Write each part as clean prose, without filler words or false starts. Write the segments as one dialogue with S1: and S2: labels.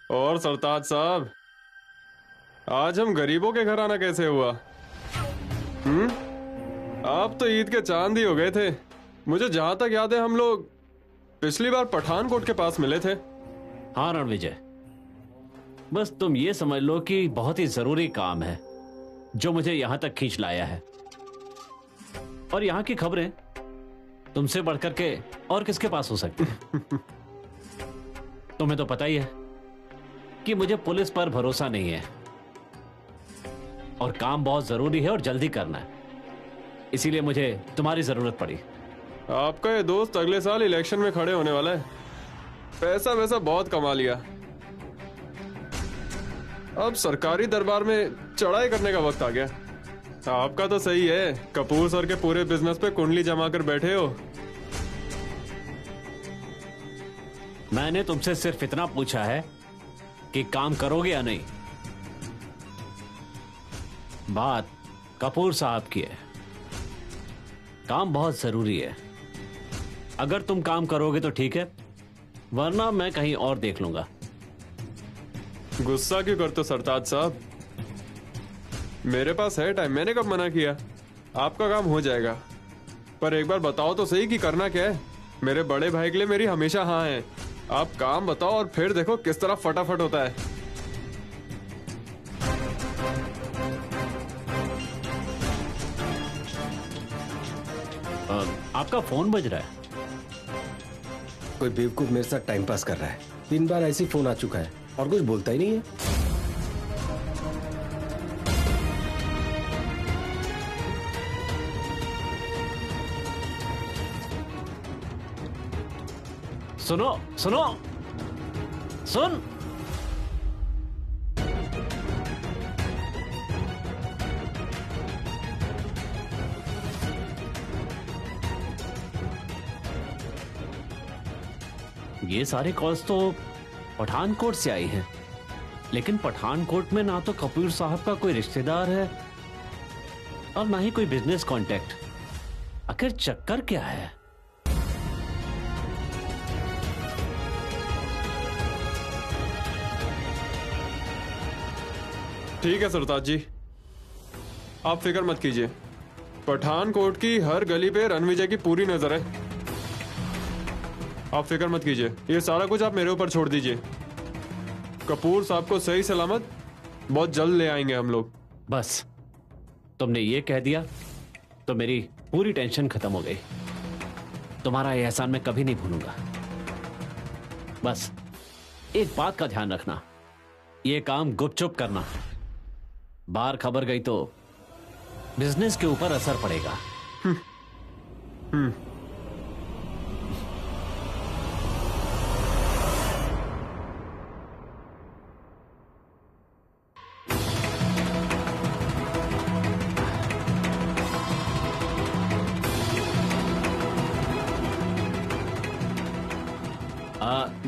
S1: और सरताज साहब, आज हम गरीबों के घर आना कैसे हुआ? आप तो ईद के चांद ही हो गए थे। मुझे जहां तक याद है हम लोग पिछली बार पठानकोट के पास मिले थे।
S2: हाँ रणविजय, बस तुम ये समझ लो कि बहुत ही जरूरी काम है जो मुझे यहां तक खींच लाया है। और यहां की खबरें तुमसे बढ़कर के और किसके पास हो सकती है? तुम्हें तो पता ही है कि मुझे पुलिस पर भरोसा नहीं है और काम बहुत जरूरी है और जल्दी करना है, इसीलिए मुझे तुम्हारी जरूरत पड़ी।
S1: आपका ये दोस्त अगले साल इलेक्शन में खड़े होने वाला है। पैसा वैसा बहुत कमा लिया, अब सरकारी दरबार में चढ़ाई करने का वक्त आ गया। आपका तो सही है, कपूर सर के पूरे बिजनेस पे कुंडली जमा कर बैठे हो।
S2: मैंने तुमसे सिर्फ इतना पूछा है कि काम करोगे या नहीं। बात कपूर साहब की है, काम बहुत जरूरी है। अगर तुम काम करोगे तो ठीक है, वरना मैं कहीं और देख लूंगा।
S1: गुस्सा क्यों करते हो सरताज साहब? मेरे पास है टाइम, मैंने कब मना किया? आपका काम हो जाएगा, पर एक बार बताओ तो सही कि करना क्या है। मेरे बड़े भाई के लिए मेरी हमेशा हाँ है। आप काम बताओ और फिर देखो किस तरह फटाफट होता है।
S2: आपका फोन बज रहा है।
S3: कोई बेवकूफ मेरे साथ टाइम पास कर रहा है। 3 बार ऐसी फोन आ चुका है और कुछ बोलता ही नहीं है।
S2: सुनो सुनो सुन, ये सारे कॉल्स तो पठानकोट से आई हैं, लेकिन पठानकोट में ना तो कपूर साहब का कोई रिश्तेदार है और ना ही कोई बिजनेस कांटेक्ट। आखिर चक्कर क्या है?
S1: ठीक है सरताज जी, आप फिक्र मत कीजिए। पठानकोट की हर गली पे रणविजय की पूरी नजर है। आप फिक्र मत कीजिए, ये सारा कुछ आप मेरे ऊपर छोड़ दीजिए। कपूर साहब को सही सलामत बहुत जल्द ले आएंगे हम लोग।
S2: बस तुमने ये कह दिया तो मेरी पूरी टेंशन खत्म हो गई। तुम्हारा ये एहसान मैं कभी नहीं भूलूंगा। बस एक बात का ध्यान रखना, ये काम गुपचुप करना। बाहर खबर गई तो बिजनेस के ऊपर असर पड़ेगा।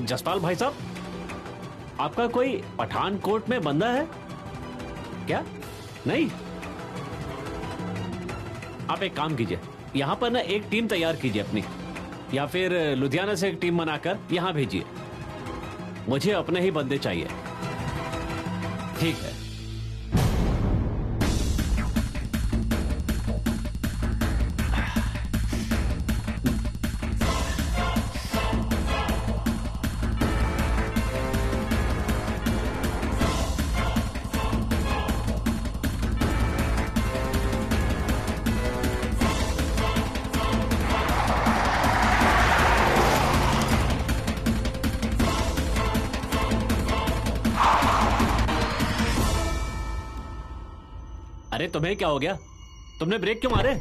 S2: जसपाल भाई साहब, आपका कोई पठानकोट में बंदा है क्या? नहीं? आप एक काम कीजिए, यहां पर ना एक टीम तैयार कीजिए अपनी, या फिर लुधियाना से एक टीम बनाकर यहां भेजिए। मुझे अपने ही बंदे चाहिए। ठीक है। अरे तुम्हें क्या हो गया? तुमने ब्रेक क्यों मारे?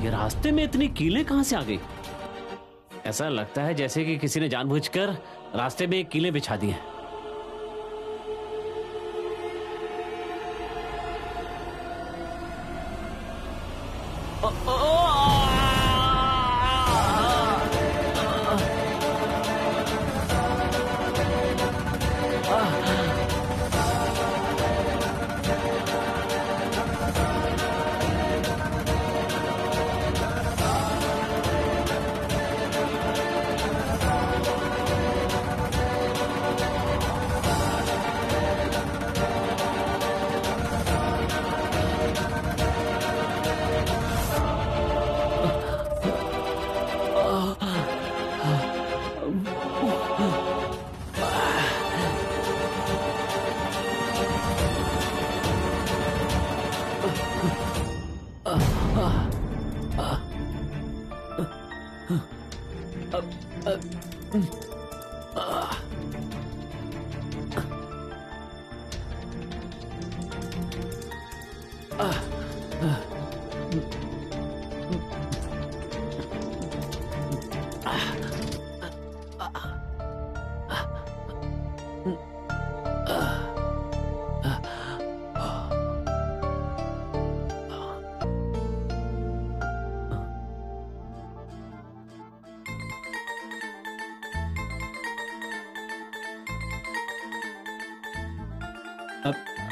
S2: ये रास्ते में इतनी कीलें कहां से आ गई? ऐसा लगता है जैसे कि किसी ने जानबूझकर रास्ते में कीलें बिछा दी हैं।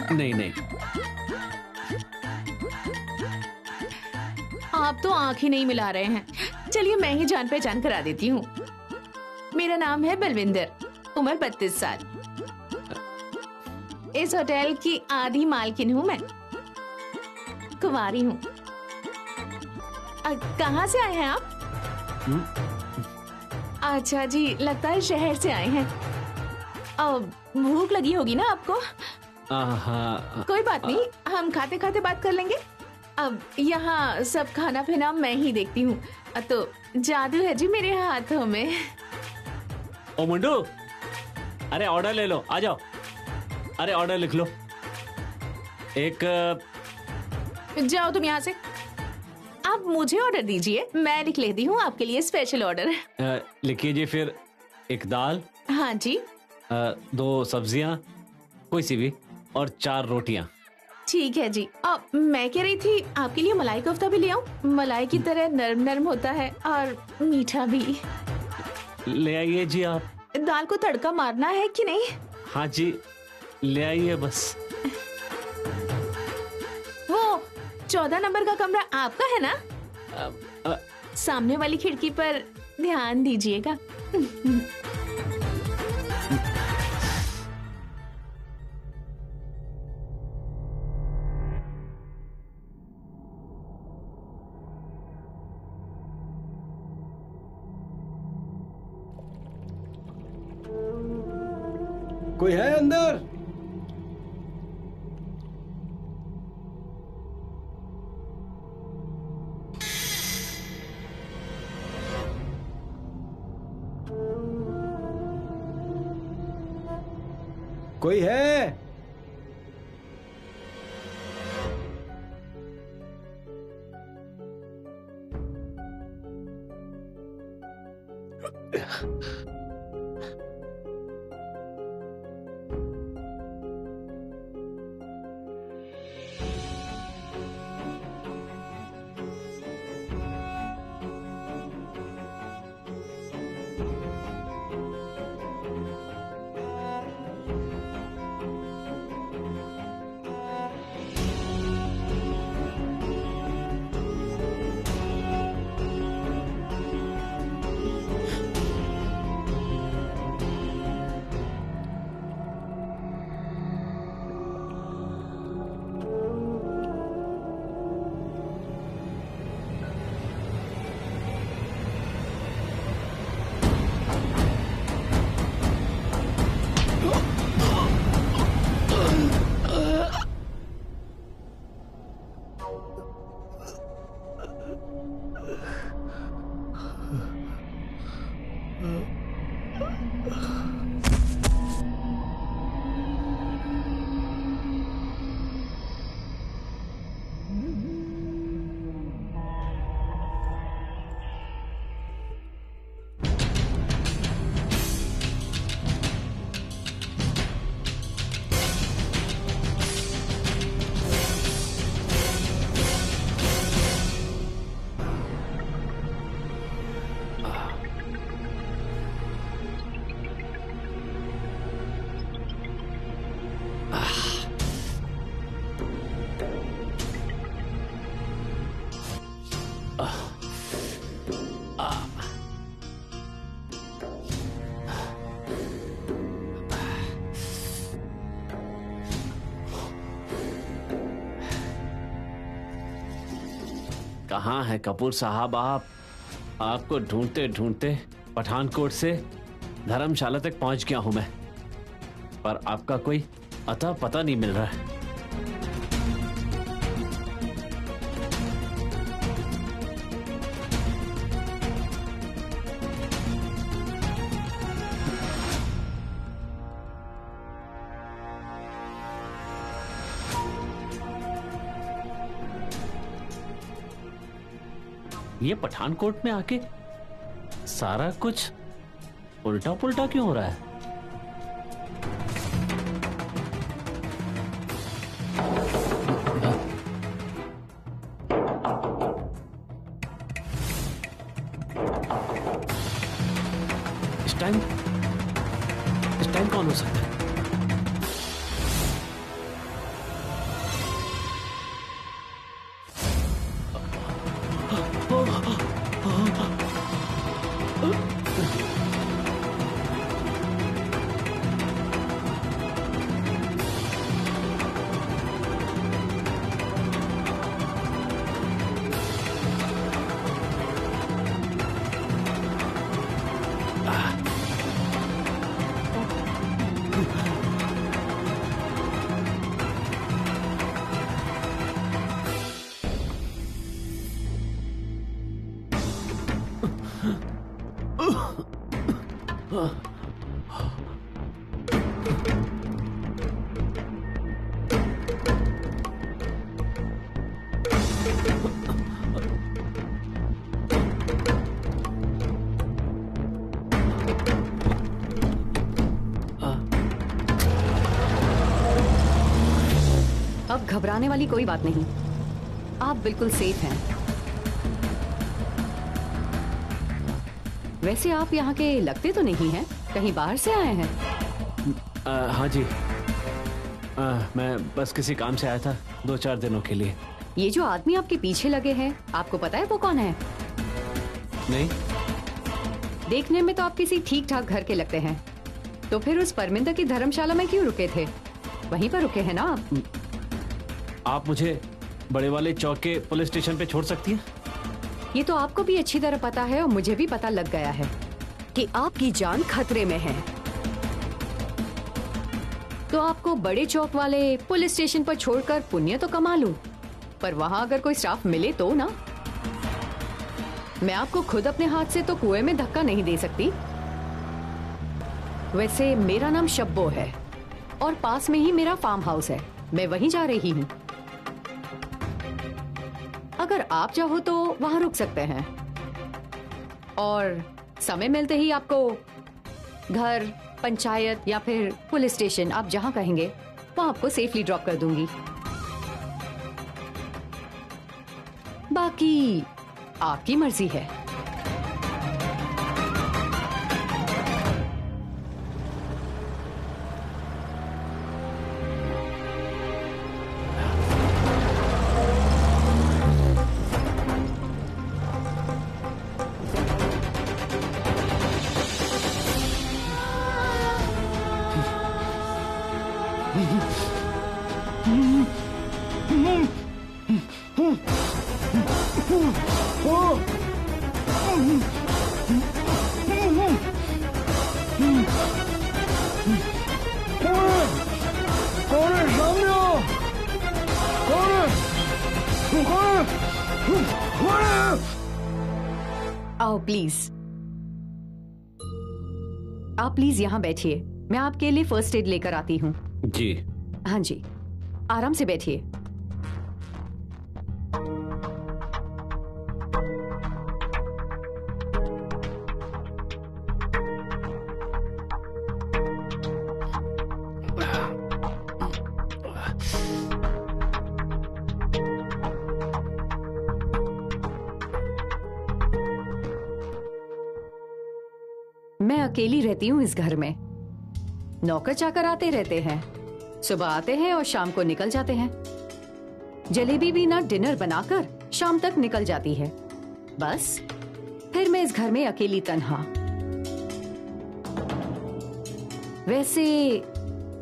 S2: नहीं नहीं,
S4: आप तो आंख ही नहीं मिला रहे हैं। चलिए मैं ही जान पहचान करा देती हूँ। मेरा नाम है बलविंदर, उम्र 32 साल। इस होटल की आधी मालकिन हूँ मैं। कुंवारी हूँ। कहाँ से आए हैं आप? अच्छा जी, लगता है शहर से आए हैं। अब भूख लगी होगी ना आपको?
S2: हाँ।
S4: कोई बात नहीं, हम खाते खाते बात कर लेंगे। अब यहाँ सब खाना पीना मैं ही देखती हूँ, तो जादू है जी मेरे हाथों में।
S2: ओ मुंडू, अरे ऑर्डर ले लो, आ जाओ। अरे ऑर्डर लिख लो। एक
S4: जाओ तुम यहाँ से। आप मुझे ऑर्डर दीजिए, मैं लिख लेती हूँ आपके लिए स्पेशल ऑर्डर।
S2: लिखिए जी। फिर एक दाल,
S4: हाँ जी।
S2: 2 सब्जियां, कोई सी भी, और 4 रोटियां।
S4: ठीक है जी। अब मैं कह रही थी आपके लिए मलाई कोफ्ता भी ले आऊं? मलाई की तरह नरम नरम होता है और मीठा भी।
S2: ले आइए जी आप।
S4: दाल को तड़का मारना है कि नहीं?
S2: हाँ जी, ले आइए बस।
S4: वो 14 नंबर का कमरा आपका है ना? सामने वाली खिड़की पर ध्यान दीजिएगा।
S3: कोई है अंदर? कोई है?
S2: कहाँ हैं कपूर साहब आप? आपको ढूंढते ढूंढते पठानकोट से धर्मशाला तक पहुंच गया हूं मैं, पर आपका कोई अता पता नहीं मिल रहा है। ये पठानकोट में आके सारा कुछ उल्टा पुल्टा क्यों हो रहा है? इस टाइम कौन हो सकता है?
S5: अब घबराने वाली कोई बात नहीं, आप बिल्कुल सेफ हैं। वैसे आप यहाँ के लगते तो नहीं हैं, कहीं बाहर से आए हैं?
S2: हाँ जी, मैं बस किसी काम से आया था 2-4 दिनों के लिए।
S5: ये जो आदमी आपके पीछे लगे हैं, आपको पता है वो कौन है?
S2: नहीं।
S5: देखने में तो आप किसी ठीक ठाक घर के लगते हैं, तो फिर उस परमिंदर की धर्मशाला में क्यों रुके थे? वहीं पर रुके हैं ना आप?
S2: आप मुझे बड़े वाले चौक के पुलिस स्टेशन पे छोड़ सकती हैं?
S5: ये तो आपको भी अच्छी तरह पता है और मुझे भी पता लग गया है कि आपकी जान खतरे में है। तो आपको बड़े चौक वाले पुलिस स्टेशन पर छोड़कर पुण्य तो कमा लूं, पर वहां अगर कोई स्टाफ मिले तो ना। मैं आपको खुद अपने हाथ से तो कुएं में धक्का नहीं दे सकती। वैसे मेरा नाम शब्बो है और पास में ही मेरा फार्म हाउस है, मैं वहीं जा रही हूँ। अगर आप चाहो तो वहां रुक सकते हैं और समय मिलते ही आपको घर, पंचायत या फिर पुलिस स्टेशन, आप जहां कहेंगे वहां आपको सेफली ड्रॉप कर दूंगी। बाकी आपकी मर्जी है। आओ प्लीज, आप प्लीज यहाँ बैठिए, मैं आपके लिए फर्स्ट एड लेकर आती हूँ।
S2: जी।
S5: हाँ जी, आराम से बैठिए। मैं अकेली रहती हूँ इस घर में। नौकर चाकर आते रहते हैं, सुबह आते हैं और शाम को निकल जाते हैं। जलेबी भी ना डिनर बनाकर शाम तक निकल जाती है। बस फिर मैं इस घर में अकेली तन्हा। वैसे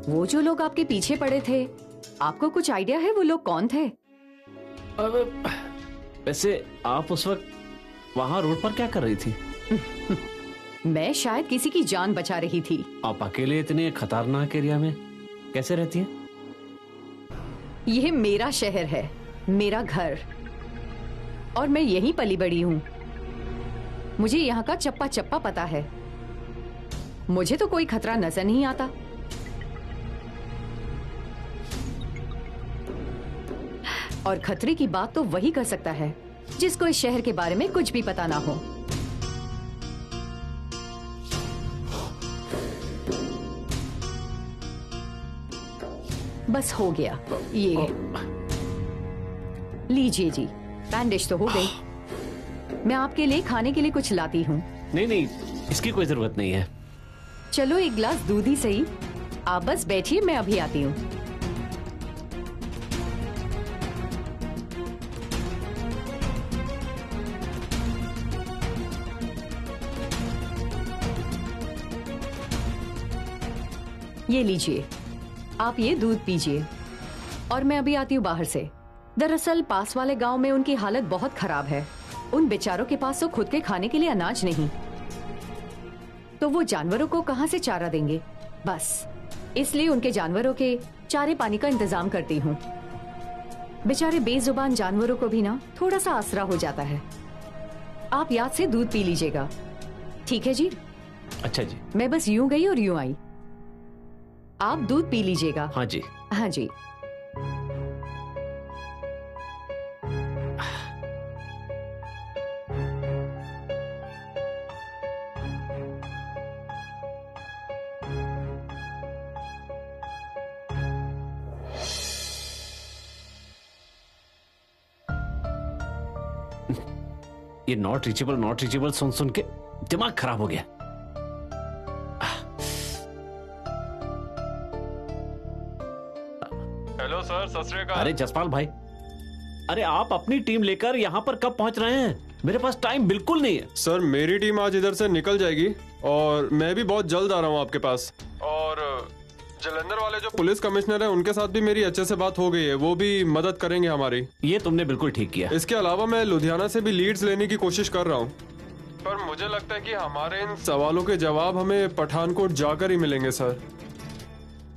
S5: वो जो लोग आपके पीछे पड़े थे, आपको कुछ आइडिया है वो लोग कौन थे?
S2: वैसे आप उस वक्त वहां रोड पर क्या कर रही थी?
S5: मैं शायद किसी की जान बचा रही थी।
S2: आप अकेले इतने खतरनाक एरिया में कैसे रहती हैं?
S5: यह मेरा शहर है, मेरा घर, और मैं यहीं पली बड़ी हूँ। मुझे यहाँ का चप्पा चप्पा पता है। मुझे तो कोई खतरा नजर नहीं आता। और खतरे की बात तो वही कर सकता है जिसको इस शहर के बारे में कुछ भी पता ना हो। बस हो गया ये। लीजिए जी, बैंडेज तो हो गई। मैं आपके लिए खाने के लिए कुछ लाती हूँ।
S2: नहीं नहीं, इसकी कोई जरूरत नहीं है।
S5: चलो एक गिलास दूध ही सही। आप बस बैठिए, मैं अभी आती हूँ। ये लीजिए, आप ये दूध पीजिए और मैं अभी आती हूँ बाहर से। दरअसल पास वाले गांव में उनकी हालत बहुत खराब है। उन बेचारों के पास तो खुद के खाने के लिए अनाज नहीं, तो वो जानवरों को कहां से चारा देंगे। बस इसलिए उनके जानवरों के चारे पानी का इंतजाम करती हूँ। बेचारे बेजुबान जानवरों को भी ना थोड़ा सा आसरा हो जाता है। आप याद से दूध पी लीजिएगा, ठीक है जी?
S2: अच्छा जी।
S5: मैं बस यूं गई और यूं आई। आप दूध पी लीजिएगा।
S2: हाँ जी।
S5: हाँ जी।
S2: ये नॉट रीचेबल सुन सुन के दिमाग खराब हो गया।
S1: हेलो सर, सत श्री अकाल।
S2: अरे जसपाल भाई, अरे आप अपनी टीम लेकर यहाँ पर कब पहुंच रहे हैं? मेरे पास टाइम बिल्कुल नहीं है।
S1: सर मेरी टीम आज इधर से निकल जाएगी और मैं भी बहुत जल्द आ रहा हूँ आपके पास। और जलंधर वाले जो पुलिस कमिश्नर है उनके साथ भी मेरी अच्छे से बात हो गई है, वो भी मदद करेंगे हमारी।
S2: ये तुमने बिल्कुल ठीक किया।
S1: इसके अलावा मैं लुधियाना से भी लीड्स लेने की कोशिश कर रहा हूँ, पर मुझे लगता है कि हमारे इन सवालों के जवाब हमें पठानकोट जाकर ही मिलेंगे सर।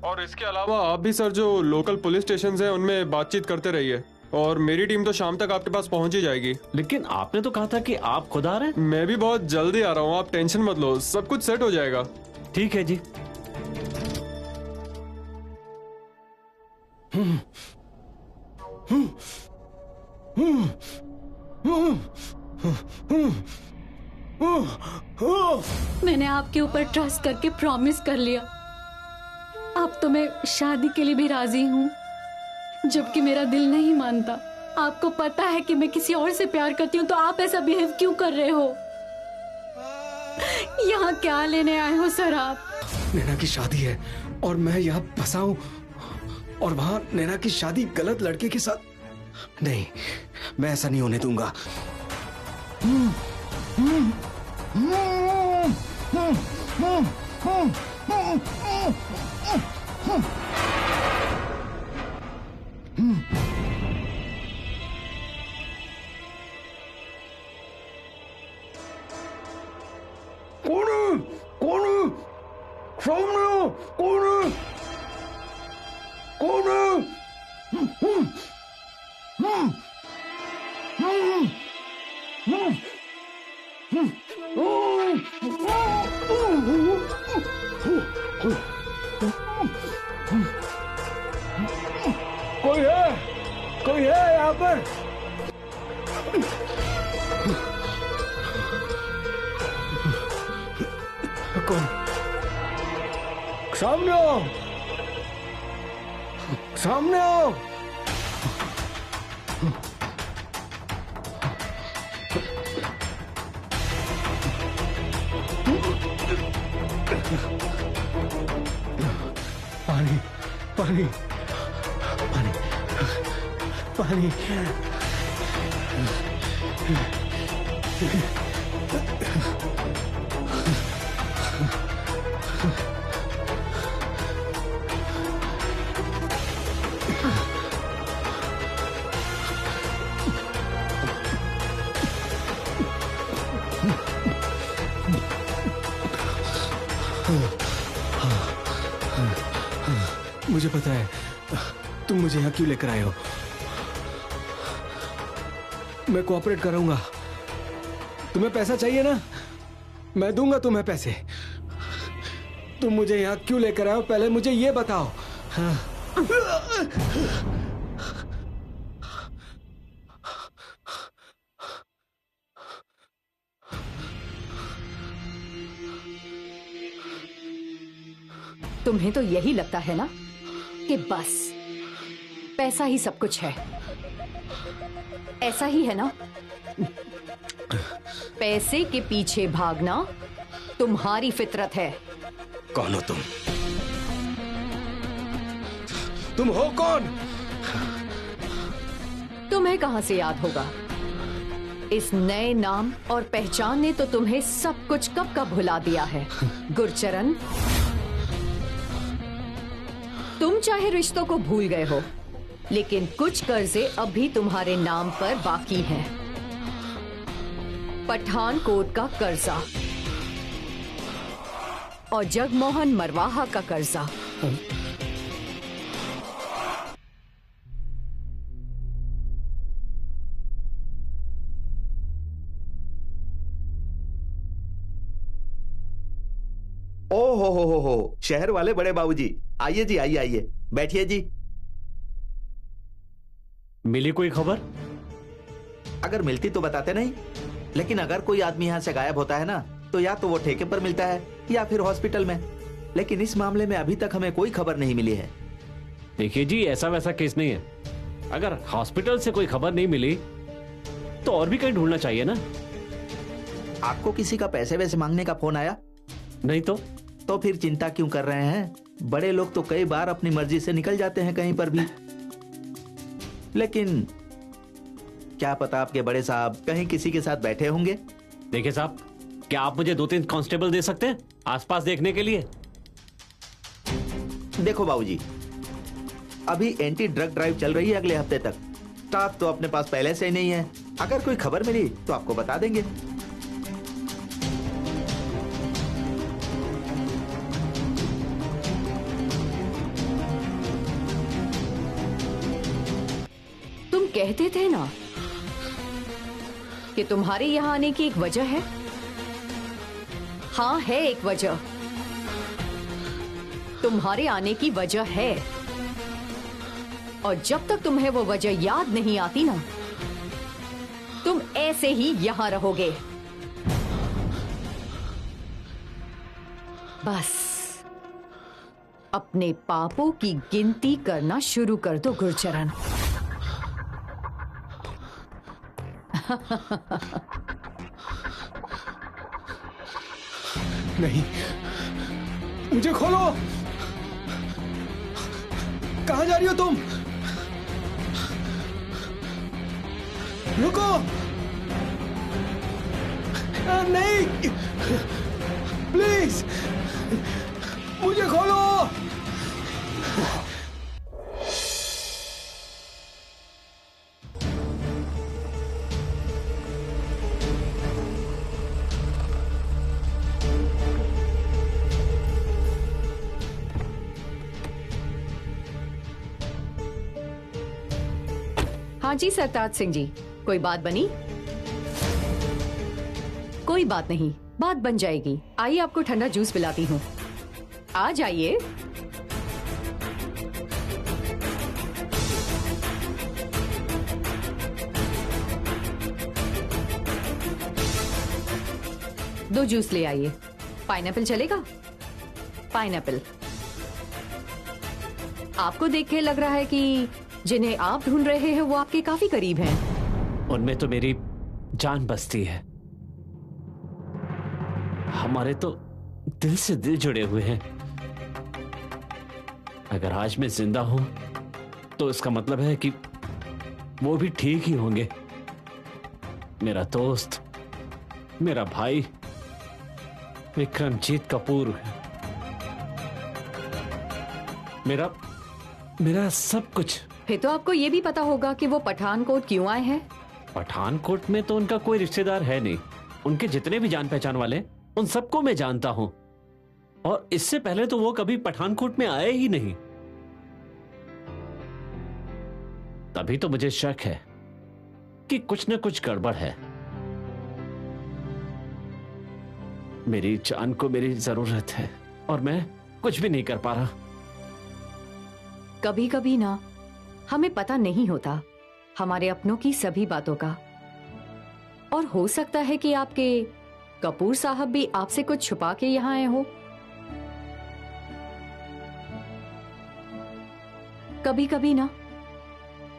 S1: और इसके अलावा आप भी सर जो लोकल पुलिस स्टेशन हैं उनमें बातचीत करते रहिए, और मेरी टीम तो शाम तक आपके पास पहुंच ही जाएगी।
S2: लेकिन आपने तो कहा था कि आप खुद आ रहे हैं।
S1: मैं भी बहुत जल्दी आ रहा हूँ, आप टेंशन मत लो, सब कुछ सेट हो जाएगा।
S2: ठीक है जी।
S6: मैंने आपके ऊपर ट्रस्ट करके प्रॉमिस कर लिया। अब तो मैं शादी के लिए भी राजी हूँ, जबकि मेरा दिल नहीं मानता। आपको पता है कि मैं किसी और से प्यार करती हूँ, तो आप ऐसा बिहेव क्यों कर रहे हो? यहाँ क्या लेने आए हो सर आप?
S3: नैना की शादी है और मैं यहाँ फंसा हूँ, और वहां नैना की शादी गलत लड़के के साथ। नहीं, मैं ऐसा नहीं होने दूंगा। कौन कौन सामने कौन कौन? कोई है यहाँ पर? कौन? सामने आओ, सामने आओ। पानी पानी पानी पानी। मुझे पता है तुम मुझे यहाँ क्यों लेकर आए हो। मैं कोऑपरेट करूंगा। तुम्हें पैसा चाहिए ना, मैं दूंगा तुम्हें पैसे। तुम मुझे यहाँ क्यों लेकर आए हो, पहले मुझे ये बताओ। हाँ।
S5: तुम्हें तो यही लगता है ना कि बस पैसा ही सब कुछ है। ऐसा ही है ना? पैसे के पीछे भागना तुम्हारी फितरत है।
S3: कौन हो तुम? तुम हो कौन?
S5: तुम्हें कहां से याद होगा? इस नए नाम और पहचान ने तो तुम्हें सब कुछ कब का भुला दिया है। गुरचरण, तुम चाहे रिश्तों को भूल गए हो, लेकिन कुछ कर्जे अभी तुम्हारे नाम पर बाकी हैं। पठानकोट का कर्जा और जगमोहन मरवाहा का कर्जा।
S7: ओ हो, शहर वाले बड़े बाबूजी, आइए जी, आइए आइए, बैठिए जी।
S2: मिली कोई खबर?
S7: अगर मिलती तो बताते नहीं, लेकिन अगर कोई आदमी यहाँ से गायब होता है ना, तो या तो वो ठेके पर मिलता है या फिर हॉस्पिटल में। लेकिन इस मामले में अभी तक हमें कोई खबर नहीं मिली है।
S2: देखिए जी, ऐसा वैसा केस नहीं है। अगर हॉस्पिटल से कोई खबर नहीं मिली तो और भी कहीं ढूंढना चाहिए ना।
S7: आपको किसी का पैसे वैसे मांगने का फोन आया?
S2: नहीं
S7: तो फिर चिंता क्यों कर रहे हैं? बड़े लोग तो कई बार अपनी मर्जी से निकल जाते हैं कहीं पर भी। लेकिन क्या पता आपके बड़े साहब कहीं किसी के साथ बैठे होंगे।
S2: देखिए साहब, क्या आप मुझे 2-3 कांस्टेबल दे सकते हैं आसपास देखने के लिए?
S7: देखो बाबूजी, अभी एंटी ड्रग ड्राइव चल रही है अगले हफ्ते तक। स्टाफ तो अपने पास पहले से ही नहीं है। अगर कोई खबर मिली तो आपको बता देंगे।
S5: तुम कहते थे ना कि तुम्हारे यहां आने की एक वजह है। हाँ, है एक वजह। तुम्हारे आने की वजह है, और जब तक तुम्हें वो वजह याद नहीं आती ना, तुम ऐसे ही यहां रहोगे। बस अपने पापों की गिनती करना शुरू कर दो गुरचरण।
S3: नहीं, मुझे खोलो। कहां जा रही हो तुम? रुको। नहीं, प्लीज मुझे खोलो।
S5: हाँ जी सरताज सिंह जी, कोई बात बनी? कोई बात नहीं, बात बन जाएगी। आइए, आपको ठंडा जूस पिलाती हूँ। आ जाइए। दो जूस ले आइए। पाइनएप्पल चलेगा? पाइनएप्पल। आपको देख के लग रहा है कि जिन्हें आप ढूंढ रहे हैं वो आपके काफी करीब हैं।
S2: उनमें तो मेरी जान बसती है। हमारे तो दिल से दिल जुड़े हुए हैं। अगर आज मैं जिंदा हूं तो इसका मतलब है कि वो भी ठीक ही होंगे। मेरा दोस्त, मेरा भाई विक्रमजीत कपूर है। मेरा सब कुछ।
S5: फिर तो आपको ये भी पता होगा कि वो पठानकोट क्यों आए हैं।
S2: पठानकोट में तो उनका कोई रिश्तेदार है नहीं। उनके जितने भी जान पहचान वाले, उन सबको मैं जानता हूं। और इससे पहले तो वो कभी पठानकोट में आए ही नहीं। तभी तो मुझे शक है कि कुछ न कुछ गड़बड़ है। मेरी जान को मेरी जरूरत है और मैं कुछ भी नहीं कर पा रहा।
S5: कभी कभी ना हमें पता नहीं होता हमारे अपनों की सभी बातों का, और हो सकता है कि आपके कपूर साहब भी आपसे कुछ छुपा के यहाँ आए हो। कभी कभी ना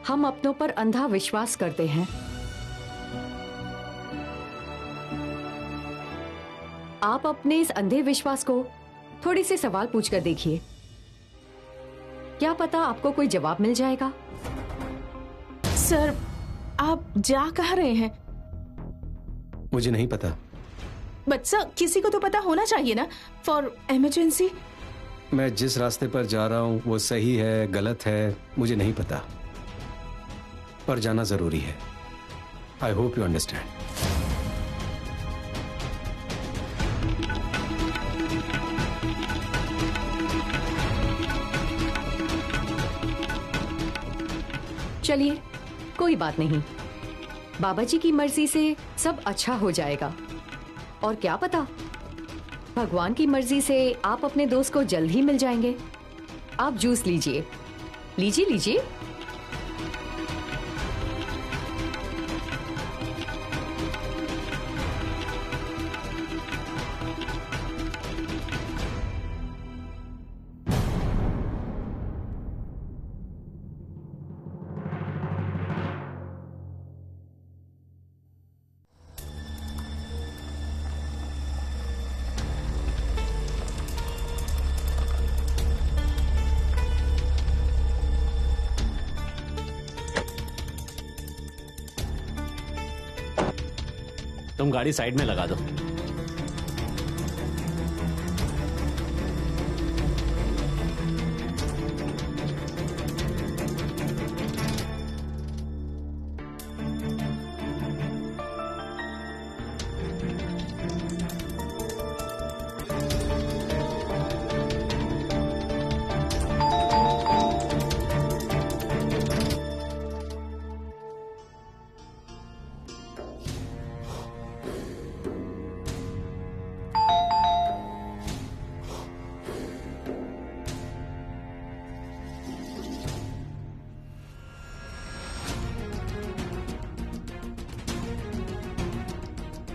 S5: हम अपनों पर अंधा विश्वास करते हैं। आप अपने इस अंधे विश्वास को थोड़े से सवाल पूछकर देखिए, क्या पता आपको कोई जवाब मिल जाएगा।
S4: सर, आप जा कहाँ रहे हैं?
S3: मुझे नहीं पता।
S4: बच्चा, किसी को तो पता होना चाहिए ना, फॉर इमरजेंसी।
S3: मैं जिस रास्ते पर जा रहा हूं वो सही है गलत है मुझे नहीं पता, पर जाना जरूरी है। I hope you understand.
S5: चलिए, कोई बात नहीं, बाबा जी की मर्जी से सब अच्छा हो जाएगा। और क्या पता, भगवान की मर्जी से आप अपने दोस्त को जल्द ही मिल जाएंगे। आप जूस लीजिए, लीजिए लीजिए।
S2: तुम गाड़ी साइड में लगा दो।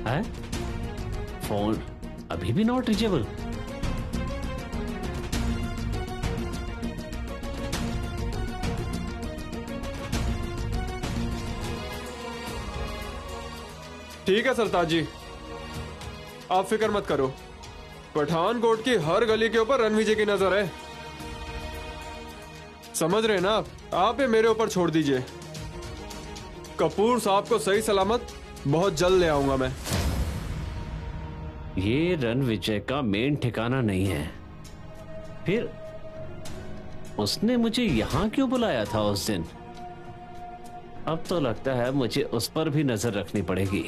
S2: है? फोन अभी भी नॉट रीचेबल।
S1: ठीक है सरताज जी, आप फिक्र मत करो। पठानकोट की हर गली के ऊपर रणवीर जी की नजर है। समझ रहे हैं ना आप ये मेरे ऊपर छोड़ दीजिए। कपूर साहब को सही सलामत बहुत जल्द ले आऊंगा मैं।
S2: ये रणविजय का मेन ठिकाना नहीं है। फिर उसने मुझे यहां क्यों बुलाया था उस दिन? अब तो लगता है मुझे उस पर भी नजर रखनी पड़ेगी।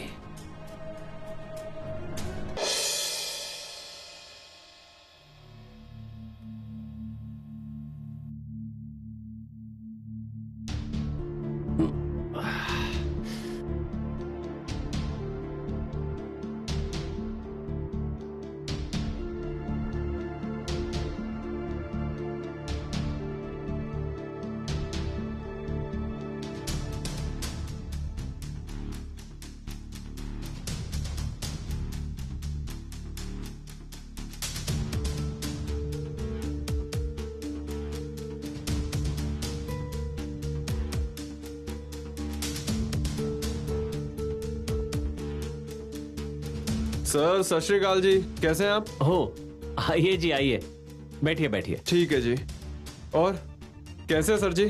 S1: सर सत श्री अकाल जी, कैसे हैं आप?
S2: हो, आइए जी आइए, बैठिए बैठिए।
S1: ठीक है जी। और कैसे हैं सर जी?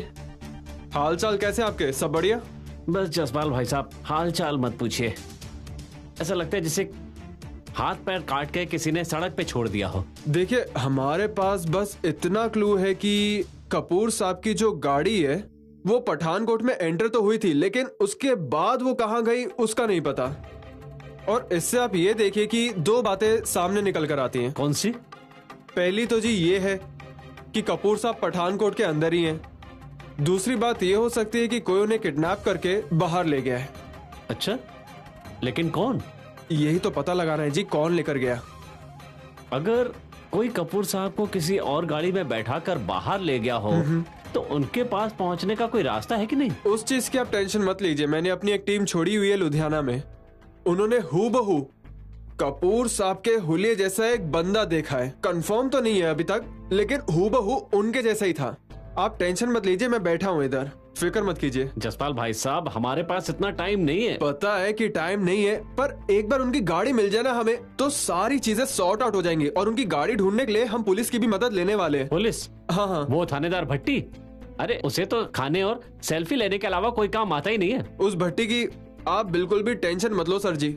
S1: हाल चाल कैसे आपके? सब बढ़िया?
S2: बस जसपाल भाई साहब, हाल चाल मत पूछिए। ऐसा लगता है जैसे हाथ पैर काट के किसी ने सड़क पे छोड़ दिया हो।
S1: देखिए, हमारे पास बस इतना क्लू है कि कपूर साहब की जो गाड़ी है वो पठानकोट में एंटर तो हुई थी, लेकिन उसके बाद वो कहाँ गई उसका नहीं पता। और इससे आप ये देखिए कि दो बातें सामने निकल कर आती हैं।
S2: कौन सी?
S1: पहली तो जी ये है कि कपूर साहब पठानकोट के अंदर ही हैं, दूसरी बात ये हो सकती है कि कोई उन्हें किडनैप करके बाहर ले गया है।
S2: अच्छा, लेकिन कौन?
S1: यही तो पता लगा रहे हैं जी, कौन लेकर गया।
S2: अगर कोई कपूर साहब को किसी और गाड़ी में बैठाकर बाहर ले गया हो तो उनके पास पहुंचने का कोई रास्ता है कि नहीं?
S1: उस चीज की आप टेंशन मत लीजिए, मैंने अपनी एक टीम छोड़ी हुई है लुधियाना में। उन्होंने हूबहू कपूर साहब के हुलिये जैसा एक बंदा देखा है। कंफर्म तो नहीं है अभी तक, लेकिन हूबहू उनके जैसा ही था। आप टेंशन मत लीजिए, मैं बैठा हूँ इधर, फिक्र मत कीजिए।
S2: जसपाल भाई साहब, हमारे पास इतना टाइम नहीं है।
S1: पता है कि टाइम नहीं है, पर एक बार उनकी गाड़ी मिल जाए ना हमें, तो सारी चीजें सॉर्ट आउट हो जाएंगी। और उनकी गाड़ी ढूंढने के लिए हम पुलिस की भी मदद लेने वाले हैं।
S2: पुलिस?
S1: हाँ हाँ,
S2: वो थानेदार भट्टी? अरे उसे तो खाने और सेल्फी लेने के अलावा कोई काम आता ही नहीं है।
S1: उस भट्टी की आप बिल्कुल भी टेंशन मत लो सर जी,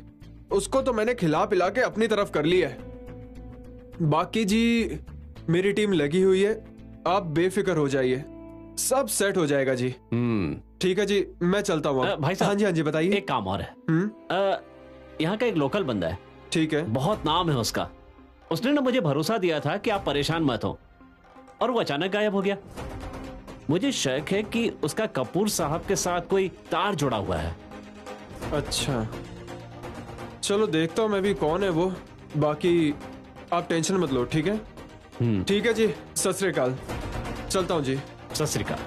S1: उसको तो मैंने खिला पिला के अपनी तरफ कर लिया है। बाकी जी मेरी टीम लगी हुई है, आप बेफिक्र हो जाइए, सब सेट हो जाएगा जी। ठीक है जी, मैं चलता हूँ।
S2: भाई साहब,
S1: हाँ जी हाँ जी बताइए।
S2: एक काम और है। यहाँ का एक लोकल बंदा है,
S1: ठीक है,
S2: बहुत नाम है उसका। उसने ना मुझे भरोसा दिया था कि आप परेशान मत हो, और वो अचानक गायब हो गया। मुझे शक है कि उसका कपूर साहब के साथ कोई तार जुड़ा हुआ है।
S1: अच्छा चलो देखता हूँ मैं भी कौन है वो। बाकी आप टेंशन मत लो, ठीक है? ठीक है जी, सत श्री अकाल, चलता हूँ जी।
S2: सत श्री अकाल।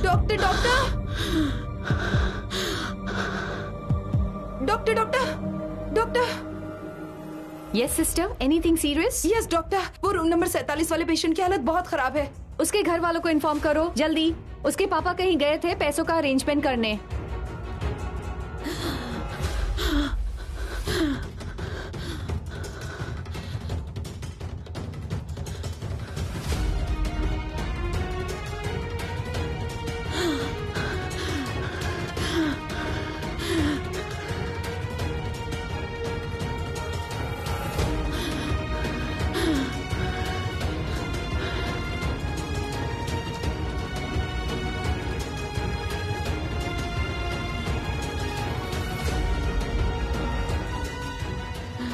S4: Doctor doctor doctor doctor doctor.
S5: Yes sister, anything serious?
S4: Yes doctor, वो रूम नंबर 47 वाले पेशेंट की हालत बहुत खराब है।
S5: उसके घर वालों को इन्फॉर्म करो जल्दी। उसके पापा कहीं गए थे पैसों का अरेंजमेंट करने।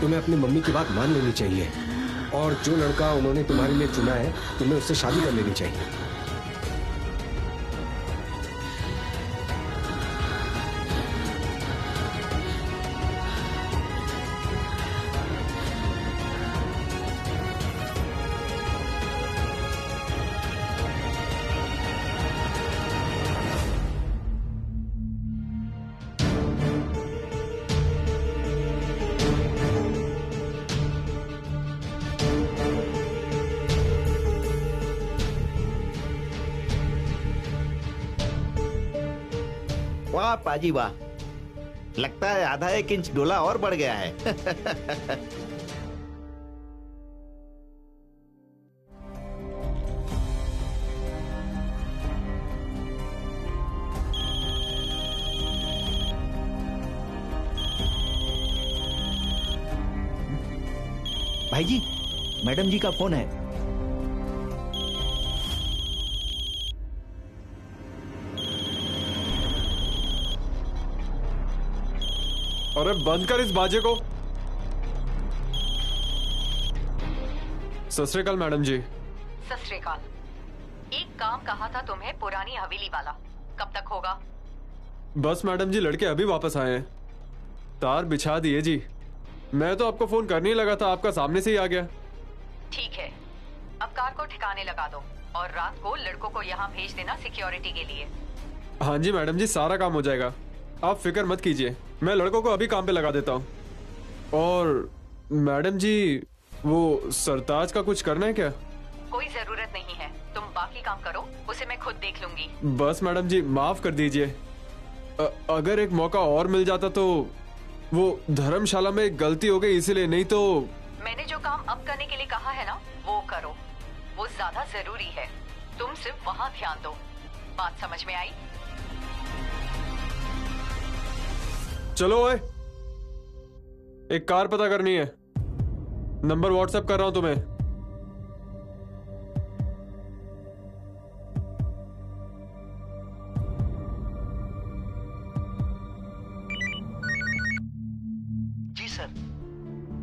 S3: तुम्हें अपनी मम्मी की बात मान लेनी चाहिए, और जो लड़का उन्होंने तुम्हारे लिए चुना है तुम्हें उससे शादी कर लेनी चाहिए।
S7: वाह पाजी वाह, लगता है आधा 1 इंच डोला और बढ़ गया है। भाई जी, मैडम जी का फोन है।
S1: अरे बंद कर इस बाजे को। सत श्री अकाल मैडम जी।
S5: सत श्री अकाल। एक काम कहा था तुम्हें, पुरानी हवेली वाला, कब तक होगा?
S1: बस मैडम जी, लड़के अभी वापस आए हैं, तार बिछा दिए जी। मैं तो आपको फोन करने ही लगा था, आपका सामने से ही आ गया।
S5: ठीक है, अब कार को ठिकाने लगा दो और रात को लड़कों को यहाँ भेज देना सिक्योरिटी के लिए।
S1: हाँ जी मैडम जी, सारा काम हो जाएगा, आप फिक्र मत कीजिए, मैं लड़कों को अभी काम पे लगा देता हूँ। और मैडम जी, वो सरताज का कुछ करना है क्या?
S5: कोई जरूरत नहीं है, तुम बाकी काम करो, उसे मैं खुद देख लूंगी।
S1: बस मैडम जी माफ कर दीजिए, अगर एक मौका और मिल जाता तो। वो धर्मशाला में एक गलती हो गई इसीलिए, नहीं तो।
S5: मैंने जो काम अब करने के लिए कहा है ना, वो करो, वो ज्यादा जरूरी है। तुम सिर्फ वहाँ ध्यान दो। बात समझ में आई?
S1: चलो ओए, एक कार पता करनी है, नंबर व्हाट्सएप कर रहा हूं तुम्हें।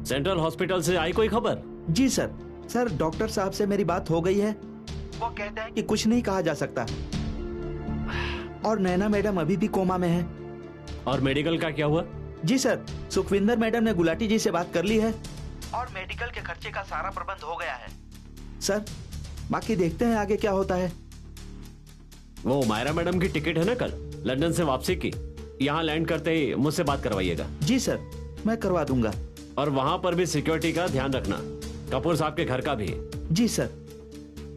S2: सेंट्रल हॉस्पिटल से आई कोई खबर?
S7: जी सर। सर डॉक्टर साहब से मेरी बात हो गई है। वो कहते हैं कि कुछ नहीं कहा जा सकता और नैना मैडम अभी भी कोमा में है।
S2: और मेडिकल का क्या हुआ?
S7: जी सर, सुखविंदर मैडम ने गुलाटी जी से बात कर ली है और मेडिकल के खर्चे का सारा प्रबंध हो गया है। सर बाकी देखते हैं आगे क्या होता है।
S2: वो मायरा मैडम की टिकट है ना कल लंदन से वापसी की, यहाँ लैंड करते ही मुझसे बात करवाइएगा।
S7: जी सर, मैं करवा दूंगा।
S2: और वहां पर भी सिक्योरिटी का ध्यान रखना, कपूर साहब के घर का भी।
S7: जी सर।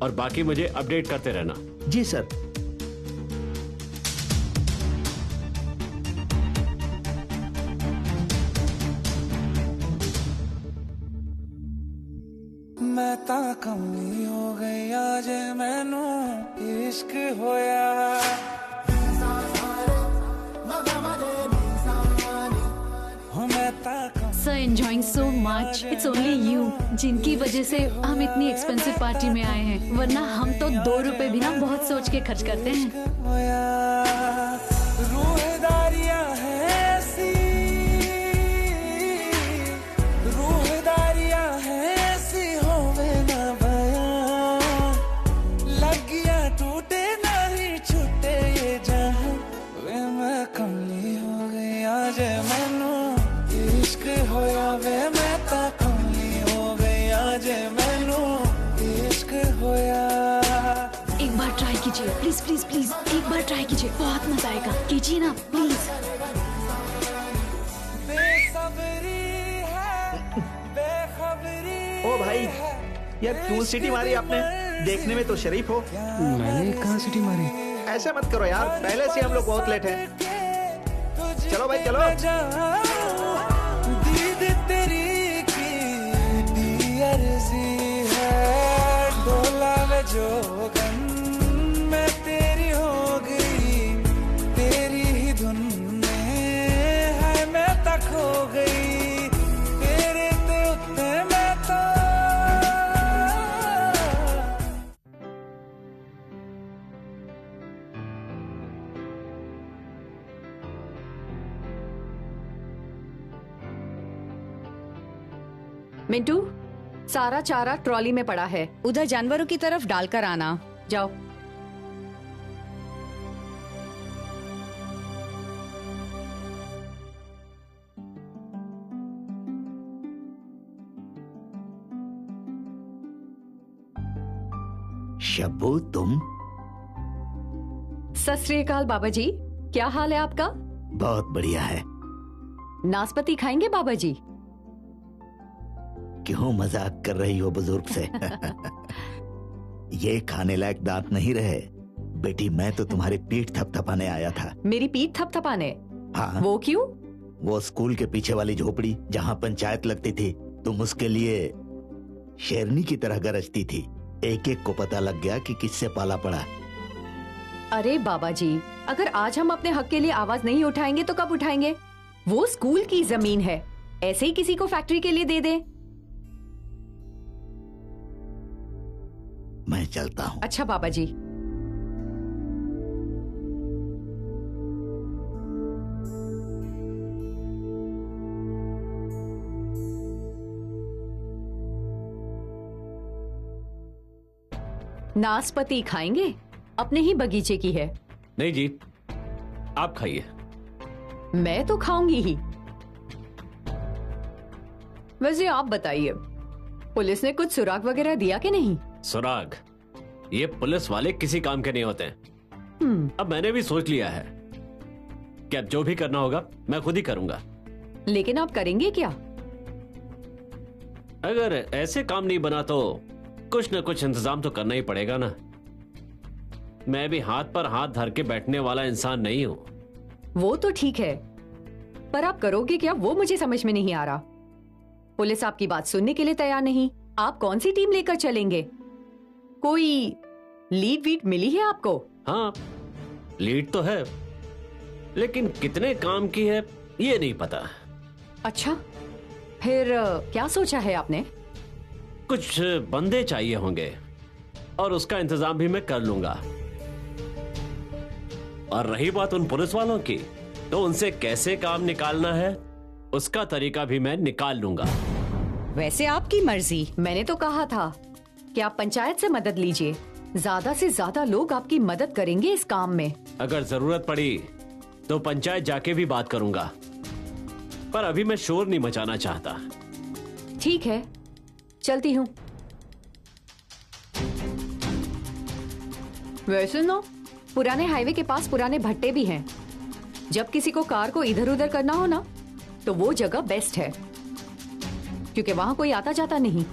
S2: और बाकी मुझे अपडेट करते रहना।
S7: जी सर।
S8: मैं ता कमी हो गई आज मैनू इश्क होया।
S6: Sir enjoying so much, it's only you जिनकी वजह से हम इतनी एक्सपेंसिव पार्टी में आए हैं, वरना हम तो 2 रुपए भी ना बहुत सोच के खर्च करते हैं।
S8: रूहदारियां हैं ऐसी, रूहदारियां हैं ऐसी होवे ना बयां, लगियां टूटे नहीं छूटे ये जहां। वे मैं कमली हो गई आज मैनू इश्क होया। वे मैं ता कमली हो गई आज मैनू इश्क होया।
S6: एक बार ट्राई कीजिए प्लीज प्लीज प्लीज, एक बार ट्राई कीजिए, बहुत मजा आएगा, कीजिए ना प्लीज।
S8: बेसब्री है, बेखबरी।
S7: ओ भाई यार क्यों सीटी मारी आपने? देखने में तो शरीफ हो।
S3: मैंने कहाँ सीटी मारी?
S7: ऐसे मत करो यार, पहले से हम लोग बहुत लेट हैं। चलो भाई चलो।
S8: दीद तेरी की अर्जी है, डोला में जोगन मैं तेरी हो गई, तेरी ही धुन में है मैं तक हो गई, तेरे ते उत्ते मैं तो।
S5: मिंटू, सारा चारा ट्रॉली में पड़ा है, उधर जानवरों की तरफ डालकर आना। जाओ।
S7: शब्बू तुम?
S5: सत श्री अकाल बाबा जी, क्या हाल है आपका?
S7: बहुत बढ़िया है।
S5: नाशपाती खाएंगे बाबा जी?
S7: क्यों मजाक कर रही हो बुजुर्ग से? ये खाने लायक दांत नहीं रहे बेटी, मैं तो तुम्हारी पीठ थपथपाने आया था।
S5: मेरी पीठ थपथपाने?
S7: हाँ।
S5: वो क्यों?
S7: वो स्कूल के पीछे वाली झोपड़ी जहाँ पंचायत लगती थी, तुम उसके लिए शेरनी की तरह गरजती थी। एक एक को पता लग गया कि किससे पाला पड़ा।
S5: अरे बाबा जी, अगर आज हम अपने हक के लिए आवाज नहीं उठाएंगे तो कब उठाएंगे? वो स्कूल की जमीन है, ऐसे ही किसी को फैक्ट्री के लिए दे दे?
S7: मैं चलता हूँ।
S5: अच्छा बाबा जी। नाशपाती खाएंगे? अपने ही बगीचे की है।
S2: नहीं जी, आप खाइए।
S5: मैं तो खाऊंगी ही। वैसे आप बताइए, पुलिस ने कुछ सुराग वगैरह दिया कि नहीं?
S2: सुराग? ये पुलिस वाले किसी काम के नहीं होते हैं। अब मैंने भी सोच लिया है कि अब जो भी करना होगा मैं खुद ही करूंगा।
S5: लेकिन आप करेंगे क्या?
S2: अगर ऐसे काम नहीं बना तो कुछ न कुछ इंतजाम तो करना ही पड़ेगा ना। मैं भी हाथ पर हाथ धर के बैठने वाला इंसान नहीं हूं।
S5: वो तो ठीक है, पर आप करोगे क्या वो मुझे समझ में नहीं आ रहा। पुलिस आपकी बात सुनने के लिए तैयार नहीं। आप कौन सी टीम लेकर चलेंगे? कोई लीड वीड मिली है आपको?
S2: हाँ, लीड तो है, लेकिन कितने काम की है ये नहीं पता।
S5: अच्छा, फिर क्या सोचा है आपने?
S2: कुछ बंदे चाहिए होंगे और उसका इंतजाम भी मैं कर लूंगा। और रही बात उन पुलिस वालों की, तो उनसे कैसे काम निकालना है उसका तरीका भी मैं निकाल लूंगा।
S9: वैसे आपकी मर्जी।
S5: मैंने तो कहा था कि आप पंचायत से मदद लीजिए। ज्यादा से ज्यादा लोग आपकी मदद करेंगे इस काम में।
S2: अगर जरूरत पड़ी तो पंचायत जाके भी बात करूंगा, पर अभी मैं शोर नहीं मचाना चाहता।
S5: ठीक है, चलती हूँ। वैसे ना, पुराने हाईवे के पास पुराने भट्टे भी हैं। जब किसी को कार को इधर उधर करना हो ना, तो वो जगह बेस्ट है, क्योंकि वहां कोई आता जाता नहीं।